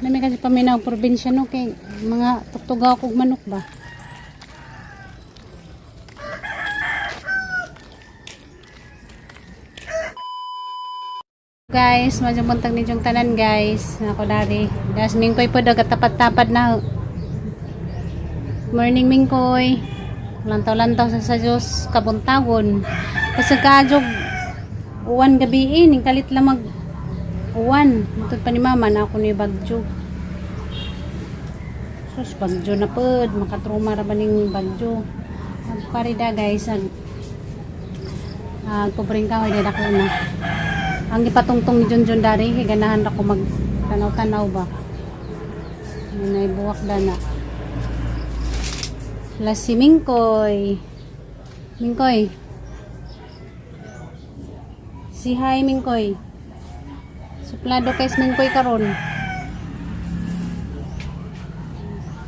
Nami kasi paminaw probinsya no kay mga tuktugaw kog manok ba. Guys, medyo buntag ni yung tanan guys. Ako dari. Das mingkoy po dagat tapad-tapad na. Morning mingkoy. Lantaw-lantaw sa Diyos kabuntagon. Kasi kajog uwan gabi ning kalit lang mag uwan. Matod pa ni mama na ako ni bagyo. Sus bagyo na pod, makatruma ra ba ning bagyo. Magparida guys ang kubring kahoy na dako na. Ang ipatungtong ni Junjun dari, ganahan ako mag tanaw-tanaw ba. May buwak na. Plus si Mingkoy. Mingkoy. Si hi Mingkoy. Suplado kay Mingkoy karon.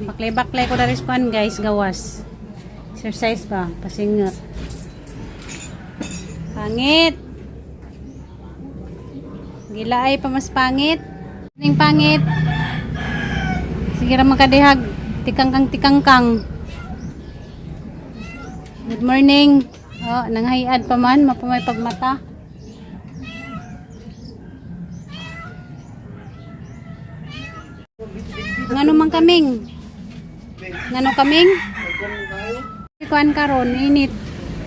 Baklay-baklay ko na respond guys, gawas. Exercise ba, pasingot. Pangit. Gila ay pa mas pangit. Ning pangit. Sige ra makadihag. Tikangkang. Good morning. Oh, nanghayiad pa man, mapamay pagmata. Ngano man kaming? Ngano kaming? Kuan karon init.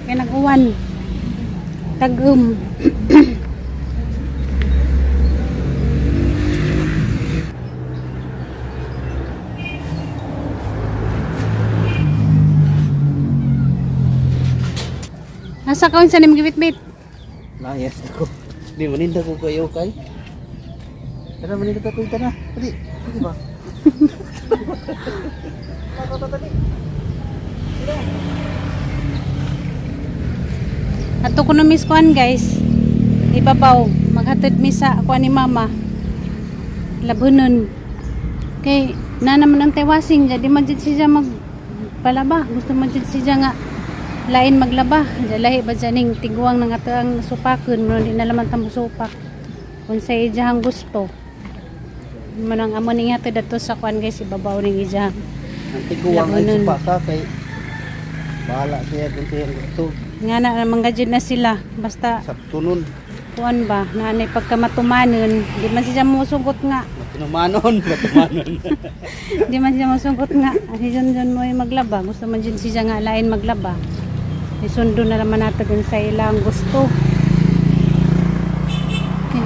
Kay nag-uwan. Tagum. Asa ka unsa nim gibit-bit? Layas ako. Di maninda ko kayo kay. Kana maninda ko ita na. Dali. Di ba? Ato ko na miss kuan guys. Ibabaw maghatid mi sa kuan ni mama. Labunon. Kay na naman ang tewasing jadi majid siya magpalaba. Gusto majid siya nga lain maglaba, lahi ba dyaning tiguang nga ang supakon no di na laman tamo supak kung sa ijahang gusto manang amo ning hatod ato sa kuan guys ibabaw ning ijahang ang tiguang ay supaka kay bahala siya kung siya gusto nga na manggajud na sila basta sa tunon kuan ba nanay pagkamatumanon di man siya mosugot nga matumanon di man siya mosugot nga si John mo maglaba gusto man jud siya nga lain maglaba isundo na naman natin sa ilang gusto.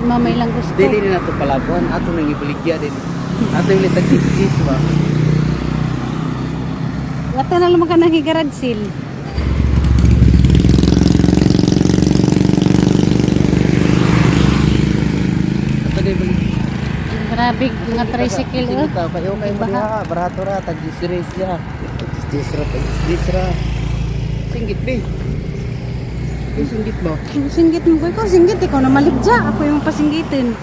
Mama ilang gusto. Dili na ito palabuan. Ato nang ibaligya din. Ato yung litag-tis ba? Ato na lang ka nakigarad sil. Ato na ibaligya. Grabe, mga tricycle. Kayo kayo ba? Barato ra. Tag-disrace siya. Tag-disra. Singgit be. Ikaw singgit mo? Singgit mo ko. Singgit. Ikaw na maligya. Ako yung pasinggitin.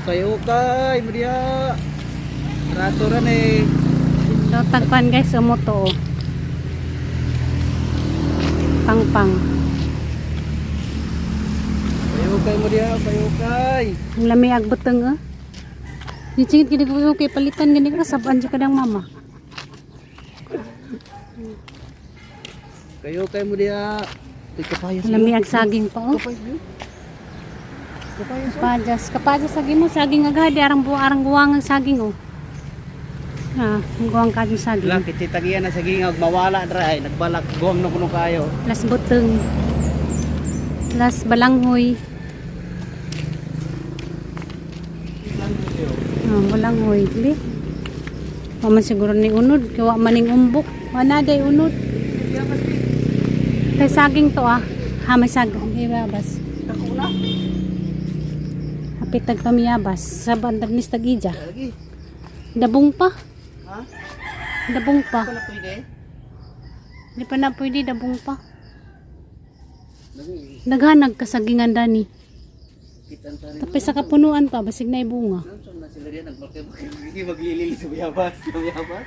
Kayo kay. Maria. Barato ra na eh. So, tagpan guys sa moto. Pang-pang. Kayo kay Maria. Kayo kay. Ang lami agbutang yung singit gini ko kay palitan gini ka. Sabaan siya kadang mama. Kayo kay Maria. Lami ag saging pa oh. Kapajas saging mo saging agad arang guwang ang saging oh. Ha, guwang ka yung saging. Lang kititagian na saging ag mawala dra ay nagbalak guwang na kuno kayo. Las buteng. Las balanghoy. Balanghoy, di. Paman siguro ni unod, kawa maning umbok. Wala day unod. Kay saging to ah. Ha, may saging. Ibabas. Takula. Hapit tagpamiyabas. Sa bandar ni Stagija. Lagi. Dabong pa. Ha? Dabong pa. Wala pwede. Di pa na pwede, dabong pa. Naghanag kasagingan dani. Tapos sa kapunuan pa, basig na ibunga. Saan na sila riyan? Hindi maglilili sa biyabas. Sa biyabas?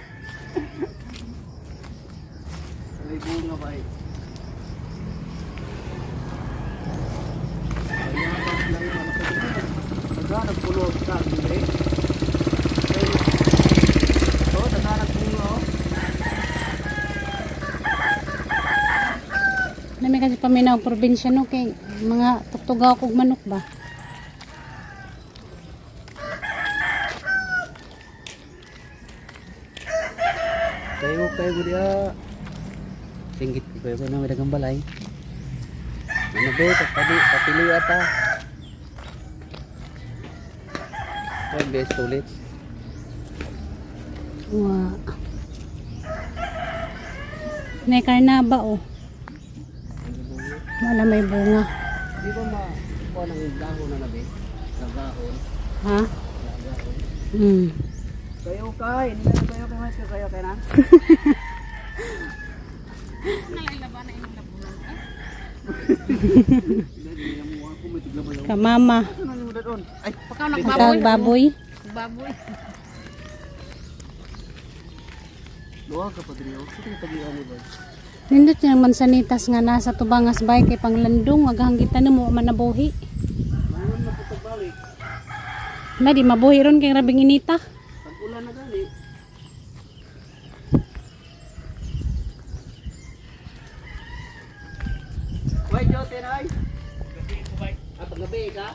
Sa ibunga ba eh. Naghanag pulot ka, hindi. Kani kasi paminaw probinsya no kay mga tuktugaw kog manok ba. Kayo mo dia. Singgit kayo na may dagang balay. Ano ba ito? Papili ata. One best ulit. Wa. May karnaba oh. Wala may bunga. Di ba makuha ng dahon na nabi? Nagahon. Ha? Nagahon. Kayo kay. Hindi na kayo kay kayo kay na. Kamama. Ay, Pagkag baboy. Baboy. luwa ka pa diri. Sige tagian ni ba? Nindot yung mansanitas nga nasa tubangas bay kay panglandong maghanggitan mo man nabuhi. Mangon na putog balik. Na di mabuhi ron kay rabing inita. Tag-ulan na gani. Wait, Jote nay. Ah, paggabi ka?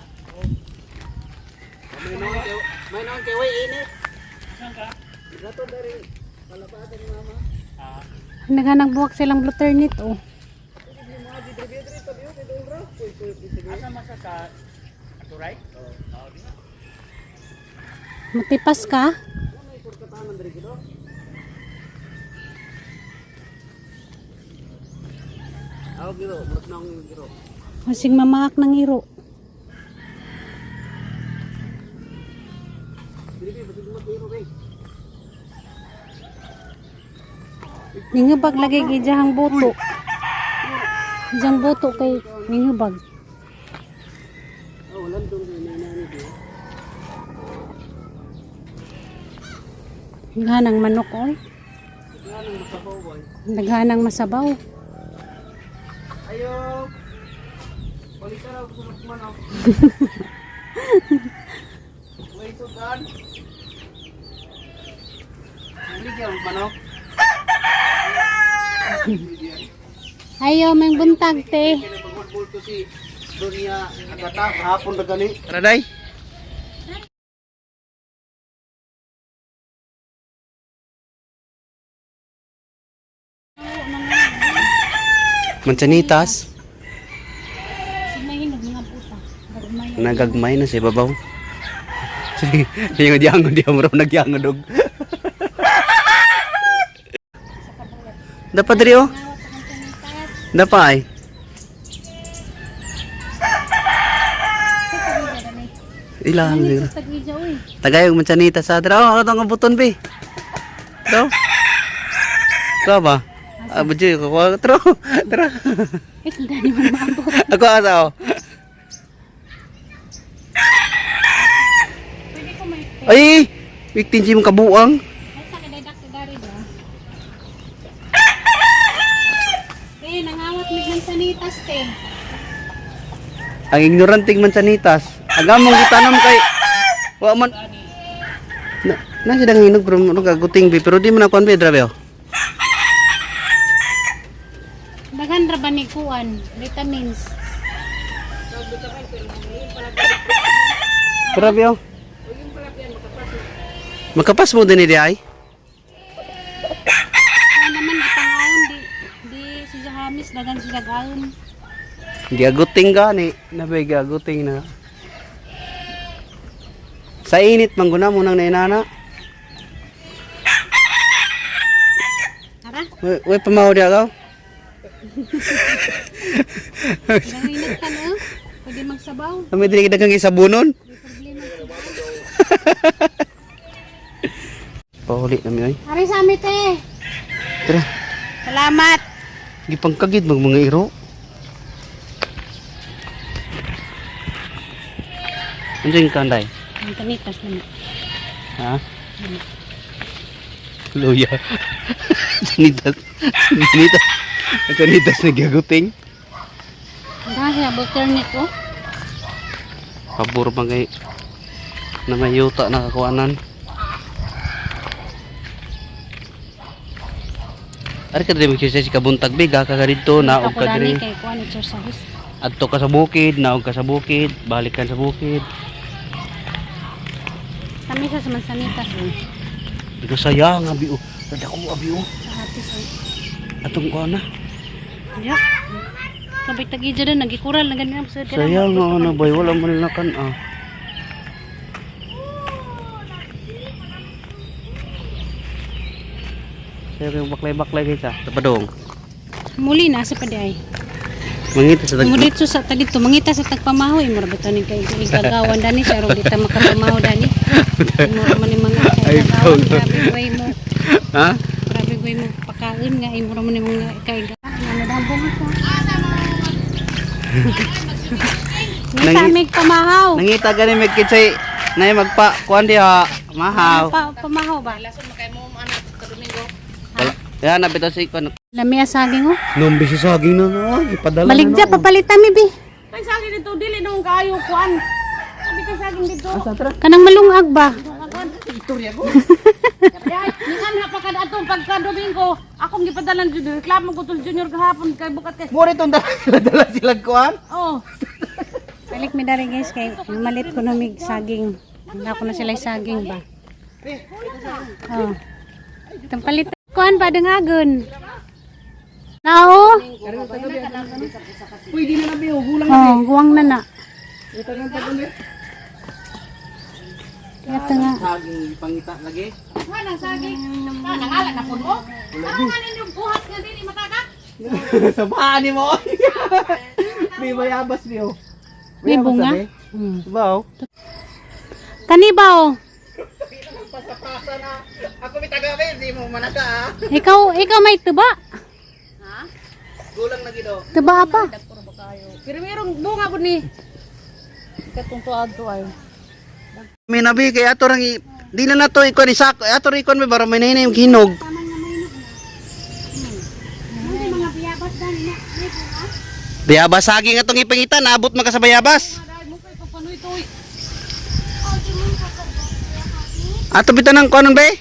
May naon kay way init. Saan ka? Gato dari palapatan ni mama. Naghanang buwak silang blue turnip oh. Asa masa ka? Ato right? Matipas ka? May purkatanan diri gito. Aw giro, murag naong giro. Masing mamaak ng iro. Dili ba batig mo giro be? Ningabag lagi gijahang buto. Dijang buto kay ningabag. Oh, landong ni nani di. Naghanang manok oy. Nganong masabaw boy. Naghanang masabaw. Ayo. Balik ka raw sa manok. Wait so gan. Balik ka manok. Ayo may buntag te. Kaya pagmulbul to si Dunia agata hapon na gani. Raday. Mansanitas. Sinahinog mga puta. Gagmay. Nagagmay na si babaw. Sige, yung diango di mo raw nagyango dog. Dapat diri oh. Dapat ay. Ilang diri. Tagija oy. Tagayog mansanitas sa dra. Oh, ang buton be. Daw. Ka ba? Abdi ko tro. Tara. Dani man maabot. Ako asa oh. Pwede ko may Ay, victim si mong kabuang. ay sa kadadak ka gari ba? Nangawat mig ng sanitas te. Ang ignoranting mansanitas. Agamong gitanam kay wa man na sidang hinog pero ano kaguting bi pero di man ako be drabe. Daghan ra ba ni kuan vitamins? Grabe oh. Makapas mo din di ay. Ay naman gipangaon di si Jahamis daghan si Jagaon. Giaguting gani, nabay giaguting na. Sa init mangguna mo nang nainana. Tara, Way pamaw di ako. nanginit ka no? Pwede magsabaw. Kami dili dagang isabunon. May problema sa baw. Pauli na mi oy. Ari sa amin te. Tara, Salamat. gipangkagid mag mga iro. Anjing kanday. Ang tanitas naman. Ha? Luya. Sanitas. Sanitas. Sanitas na gaguting. Dahil alternate ko. Pabor bang kay na may yuta na kakuanan. Ari ka diri mag-exercise ka buntag biga ka dito naog Ako ka dani diri. kay kuan exercise. Adto ka sa bukid, naog ka sa bukid, balikan sa bukid. Kami sa Mansanitas eh. Ito sayang abi o. Tanda ko abi o. Hatis eh. Atong ko na. Ya. Kabay tagi dyan nagikural na ganyan sa dira. Sayang nga na bay wala man nila kan ah. Sayang yung baklay-baklay guys ah. Tapadong. Muli na sa paday. Mangita sa Mo dito sa tagito mangita sa tagpamahoy mo ra beto ni kay igagawan dani siya ro dita makapamaho dani. Mo man ni mga Ay, igagawan ikaw. grabe way mo. Ha? Grabe way mo pakaon nga imo ra man ni mga kay ano dambong ko. Ngita Nangi- mig pamahaw. Nangita gani may kitsay na magpa kuan diha mahaw. Pamahaw ba? Wala. Yan na bitaw si kuan. Lamia saging oh. Nombi si saging na no, ipadala. Baligja papalitan mi bi. Kay saging dito dili nung kayo kuan. Sabi ka saging dito. Kanang malungag ba? Ningan ha pa kada atong pagka Domingo, akong gipadalan jud reklamo ko tul junior gahapon kay bukat kay. Mo ritong dala sila kuan. Oh. Balik mi dari guys kay malit ko na mig saging. Wala ko na sila saging ba. Oh. Itong palit kuan pa dengagon. Nao? Pwede na nabi gulang. Oh, guwang na na. Ito nga. Saging pangita lagi. Nang saging. Nangala na pud mo. Ano man inyong buhat nga dili matagak? Sabahan ni mo. May bayabas biyo. May bunga. Baw. Kanibaw. Ako may taga di mo manaka ah. Ikaw may tuba. Gulang lagi do. Tuba apa? Pero merong bunga pud ni. Katong tuad to ay. May nabi kay ato rang di na nato iko ni sak ato ri kon may bara may nahinay yung hinog. Bayabas saging atong ipangitan naabot man ka sa bayabas. Dai mo kay papanuy toy. Ato bitan ng kuan be?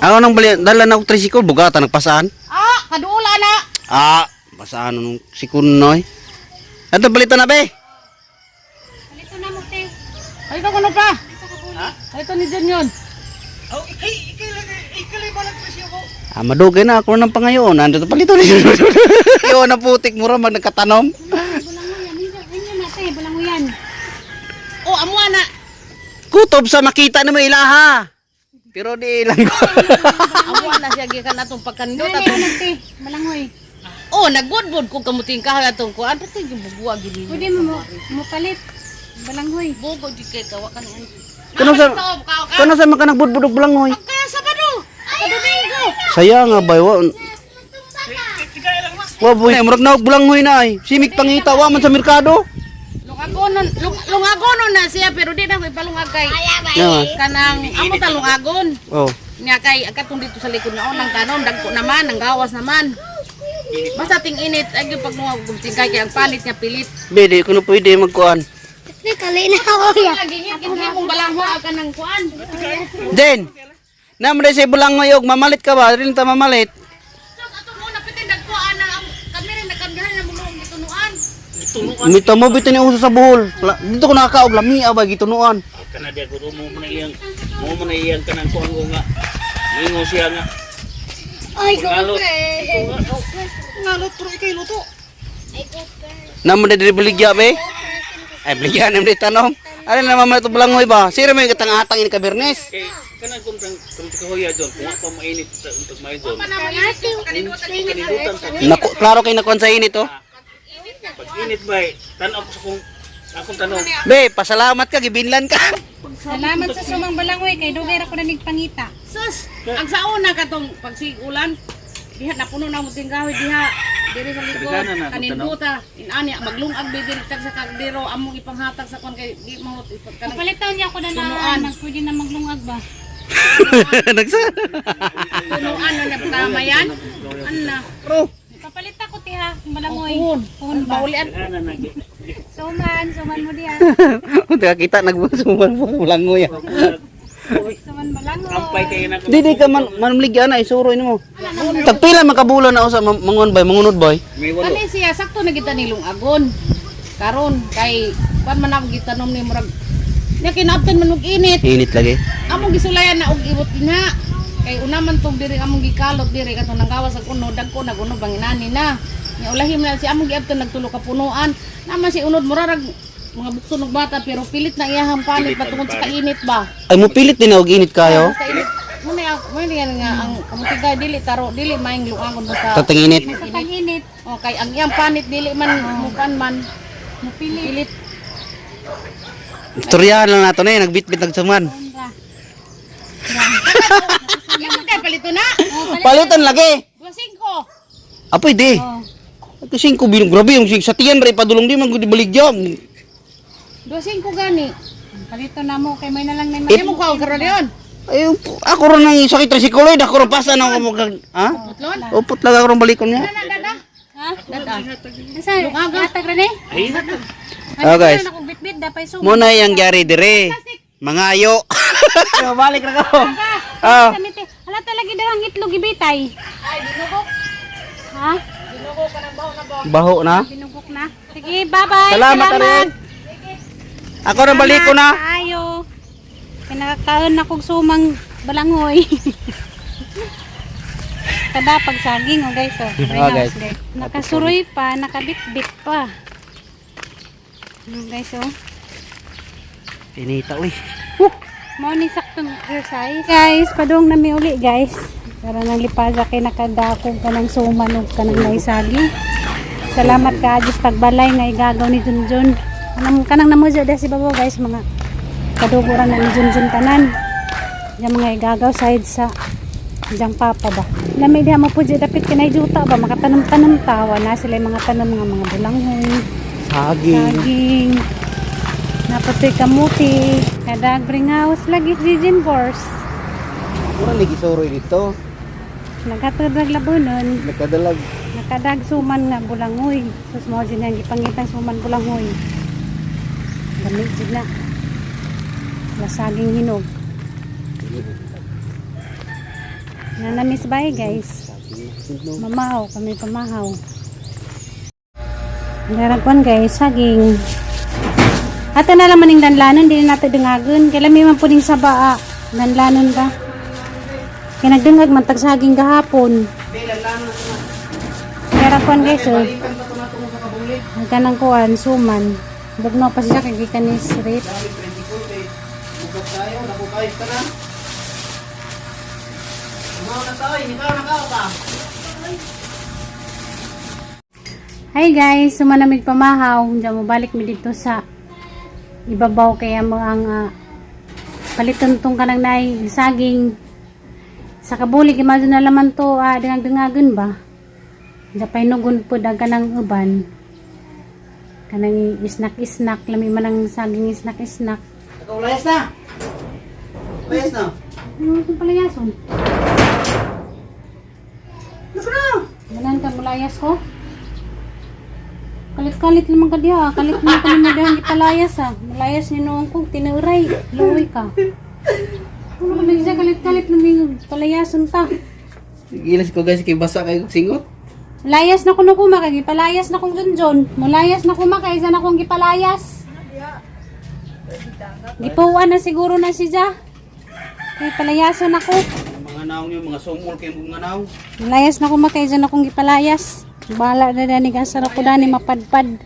Ako nang bali dala na og tricycle bugatan nagpasaan. Ah, kadula na. Ah, pasaan nung sikunoy. Ato balitan na be. Palito na mo te. Ay ka kuno pa. Ha? Ay to ni Junior. Ah, madugay na ako ng pangayon. Ando to palito ni. Yo na putik mura mag nagkatanom. Bulanguyan, inyo na te, bulanguyan. Oh, amo na. Kutob sa makita na may ilaha. Pero di lang ko. Amo na siya gikan atong pagkandot Dali atong. na te, balangoy. Oh, nagbudbud ko kamuting ka atong kuan pati yung bubuwa gini. Pwede mo palit. Balangoy. Bugo di kay kawa kan yan. Kuno sa kuno sa makanak budbudog bulangoy. Kaya Sabado. Sa Domingo. Saya nga bay wa boy, murag na og bulangoy na ay. Simik pangita wa man sa merkado. Lungagonon na siya pero di na ko ipalungag kay. Yeah. Kanang amo ta lungagon. Oh. Nya kay akatong dito sa likod na lang tanom dagko naman ang gawas naman. Basta ting init ag yung paglungag ug tingkay kay ang palit niya pilit. Bede kuno pwede magkuan. Kali na ako ya. Lagi nga mong balangho ka nang kuan. Den. Namre sa bulangoy og mamalit ka ba? Dili ta mamalit. Sus ato mo napitin dagko ana kami rin nakagdahan na mulong gitunuan. Mita mo bitin uso sa buhol. Dito ko nakakaog lami ba gitunuan. Kana dia ko mo na iyang kanang kuan ko nga. Ningo siya nga. Ay, Ngalot. Ngalot pro ikay luto. Namre diri beligya be. Ay beligya namre tanom. Ari na mamalit og bulangoy ba? Sira may katang-atang ini ka Bernes. Kay kanang kung kahoya jon, kung pa mainit untuk may jon. Kanidutan sa Nako, klaro kay nakuan sa init oh. Pag init ba, tan-aw ko sa kung akong tanong. Be, pasalamat ka gibinlan ka. salamat sa sumang balangoy kay dugay ra ko na nigpangita. sus, ang sauna katong pagsigulan, diha napuno na mo tinggawi diha. Diri sa likod, Kadaghanan na, kaninduta, inani maglungag be diri tag sa kagdero among ipanghatag sa kon kay di mo kanang Palitaw niya ako na Tunuan. pwede na maglungag ba? Nagsa. tunuan na pagkamayan. Anna. Papalit ako tiha, balangoy. Puhon. Puhon ba? Baulian. Ana na Suman mo diha. Unta kita nagbusuman po bulangoy. So Suman balango. Ampay kayo na Di ka manmligyan na isuroy nimo. Tagpila man kabulan na usa mangon bay, mangunod bay. may walo. Kani siya sakto na kita nilong agon. Karon kay pan man ako gitanom ni murag. Nya kinaptan man og init. Init lagi. Among gisulayan na og ibot dinha. Kay una man tong diri among gikalot diri katong nanggawas sa kuno dagko naguno banginani na. Nya ulahim na si among giabton nagtulo ka punuan. Naman si unod murarag mga bukso ng bata pero pilit na iyahang panit patungod sa kainit ba. Ay mo pilit din og init kayo. Sa init. Muna yan nga ang kamutigay dili taro dili maing luangon basta. Tatang init. Sa tag-init. O kay ang iyang panit dili man mukan man pilit. Istoryahan lang nato na nagbitbit nagsuman. Yan kay palito na. Palitan lagi. 2.5. Apoy di. Oh. Ito singko bilong grabe yung sa tiyan ray padulong di man gud baligya. 2.5 gani. Palito na mo kay may na lang may Di mo kaon karon yon. Ay ako ron nang sakit resikuloid ako ron pasa na ako mo ha? Butlon. Upot lang ako ron balikon niya. Dada. Ha? Dada. Asa? Atag rin eh? Oh guys. Ako bitbit dapay suman. Muna yang gyari dire. Mga ayo. Balik na ko. Ah. Ala talaga dalang itlog ibitay. Ay dinugok. Ha? Dinugok ka ng baho na ba? Baho na. Binugok na. Sige, bye-bye. Salamat rin. Ako ron baliko na. Ayo. Kinakaon na kog sumang balangoy. Kada pagsaging oh guys oh. guys. Nakasuroy pa, nakabitbit pa. Guys oh. Pinita uy. Mao ni saktong exercise. Guys, padung na mi uli guys. Para nang lipaza kay nakadakog ka ng suman ug kanang naisagi. Salamat ka Diyos tagbalay nga igagaw ni Junjun. Kanang namuja da si babo guys mga kaduguran na ni Junjun tanan. Yang mga igagaw side sa Jang papa ba. Lamay diha mo pud dapit kinay juta ba makatanom-tanom tawa na sila yung mga tanom nga mga bulanghoy, saging. Napatoy kamuti, kadag house lagi si Jim Force. Mura lagi soroy dito. Nagatod labunon, Nagkadalag. nakadag suman nga bulanghoy. Sus mo din ang gipangitang suman bulanghoy. Gamit jud na. Lasaging hinog. Nanamis bay guys. Mamahaw, kami pamahaw. Daragwan guys, saging. Ato na lang maning danlanon, di na nato dengagon. Kailan may man puning sabaa, danlanon ka. Kaya nagdengag man tag saging gahapon. Daragwan guys, oh. Ang kanang kuan, suman. Bugno pa siya kay gikanis rate. Hi guys, sumanamig pamahaw. Diyan mo balik mi dito sa ibabaw kaya mo ang paliton tong kanang nay saging sa kabulig imado na laman to dengang-dengagon ba. Diyan painugon po daga ng uban. Kanang isnak-isnak lami man ang saging isnak-isnak. Ikaw layas na. Layas na. Ano itong palayason? Nako na. Ganan ka mulayas ko? Kalit-kalit naman ka diha. Kalit naman ka naman diha gipalayas ha. Mulayas ni noong kong tinuray. Luoy ka. Ano ka nagsa kalit-kalit naman palayason ta. Gilas ko guys kay basa kay singot. Mulayas na ko na kumakay. Gipalayas na kong Junjun. Mulayas na kumakay. Isa na kong gipalayas. Gipuan na siguro na siya. Kay palayason ako. Mga naong niyo, mga sumol kay mga naong. Mulayas na kumakay. Isa na kong gipalayas. Bala na dani kasara ko dani mapadpad.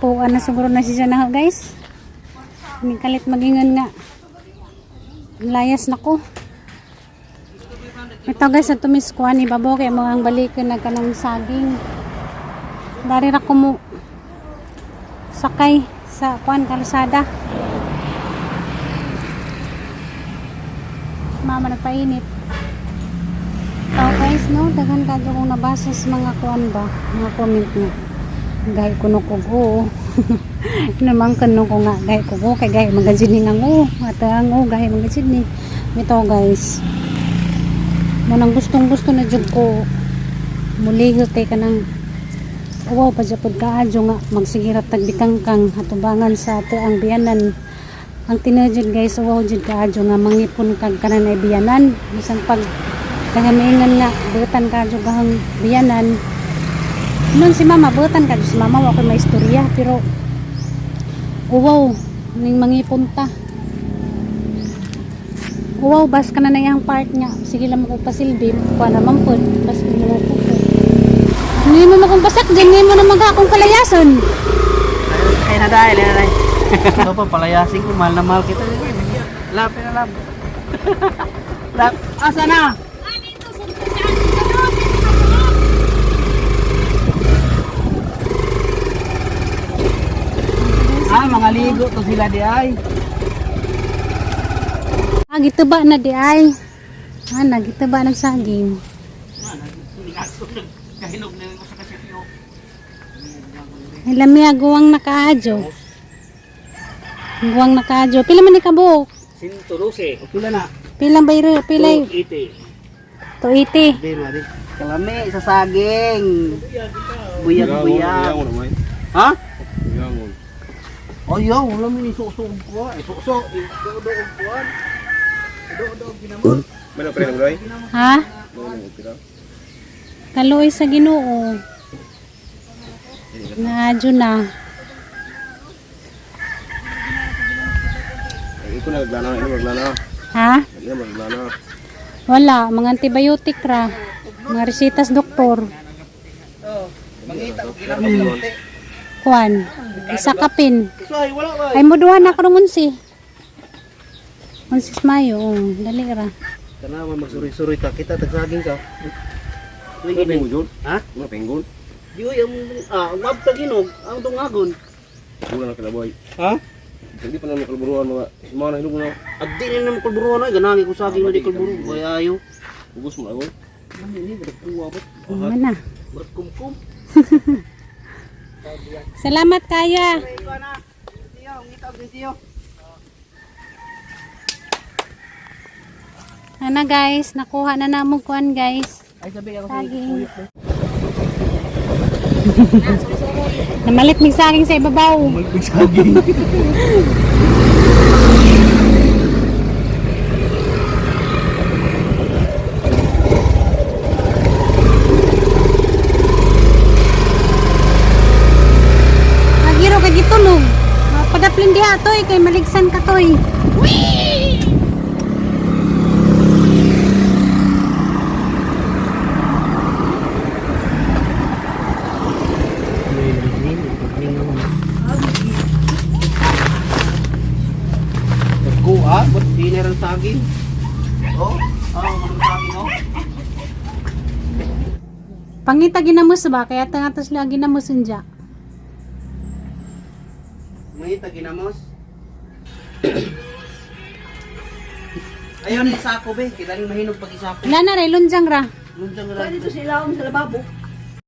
Puan na siguro na siya na guys. May kalit magingan nga. Layas na ko. Ito guys, ito miskuan ni babo kaya mga balikin na kanang saging. Dari na ko mo sakay sa kuan kalsada. Mama nagpainit. Tao guys no, daghan kadto kong nabasa sa mga kuan ba, mga comment nga. Gay kuno ko go. Naman kuno ko nga gay ko go kay gay magazine nga go. Atang go gay magazine ni. Ito guys. Manang gustong-gusto na jud ko muligot kay kanang wow pa jud ka adyo nga magsigirat tagbikangkang atubangan sa ato ang biyanan Ang tinadjud guys, uwaw jud kaadyo nga mangipon kag kanan ay biyanan. Bisan pag kagamiingan nga butan kaadyo gahang biyanan. Nun si mama, butan kaadyo si mama, wa ko'y maistorya. Pero, uwaw, ning mangipon ta. Uwaw, bas ka na na yung part niya. Sige lang mo kong pasilbi. Kuha naman po. Bas ka na po. Hindi mo makumpasak dyan. Hindi mo na mag-akong palayason. Ay na dahil, ay na dahil. Ito pa, palayasin ko, mahal na mahal kita. Lap, na lap. Lap, asa na? Mga ligo to sila di ay. Gitaba na di ay. Gitaba nagsaging. Kahinog na mo sa kasipyo. Ilamia guwang nakaadyo. Guwang nakaadyo. Pila man ni kabuok? 112. Pila na? Pilang bayro? Pilay? 280. 280. Di, mari. Kalami, sa saging. Buyag-buyag. Ha? Yangon. Oh, yaw, wala mo ni suso ko. Suso, do-do ko. Do-do ginamot. Mana pre nang doy? Ha? Mana pira? Kaloy sa Ginoo. Naadyo na. Iko na naglana, ino naglana. Ha? Ino naglana. Wala. Mga antibiotic ra. Mga resitas doktor. Mangita ko ginamot. Kuan. Isa kapin. Soy, wala ba? Ay moduhan na ko ng unsi. Unsis Mayo. Dali ra. Kana magsuri-suri ka, kita tagsaging ka. Ano pengun jud? Ha? Ano pengun? Di ang umab taginog, ang dungagon. Wala na kalaboy. Ha? Hindi pa na kalburuan mga mga na hilog na. Agdi ni naman kulburuan ay ganangi ko saging na di kulburu. Kaya ayo. Ubus mo ako. Ini bedak kuwa ba? Mana? Bedak kumkum. Salamat kaya. Ana guys, nakuha na namong kuan guys. Ay sabi ako Saging. Namalit mig saging sa ibabaw. saging. Magiro kay gitulog. Padaplin diha toy kay maligsan ka toy. Kuha, but dinner ang saging. Oh, ang saging oh. Pangita ginamos ba kaya tangatos lang ginamos unja. Mangita ginamos. Ayun ni sako be, kita ni mahinog pag isako. Wala na ray lunjang ra. Lunjang ra. Dito sila sa lababo.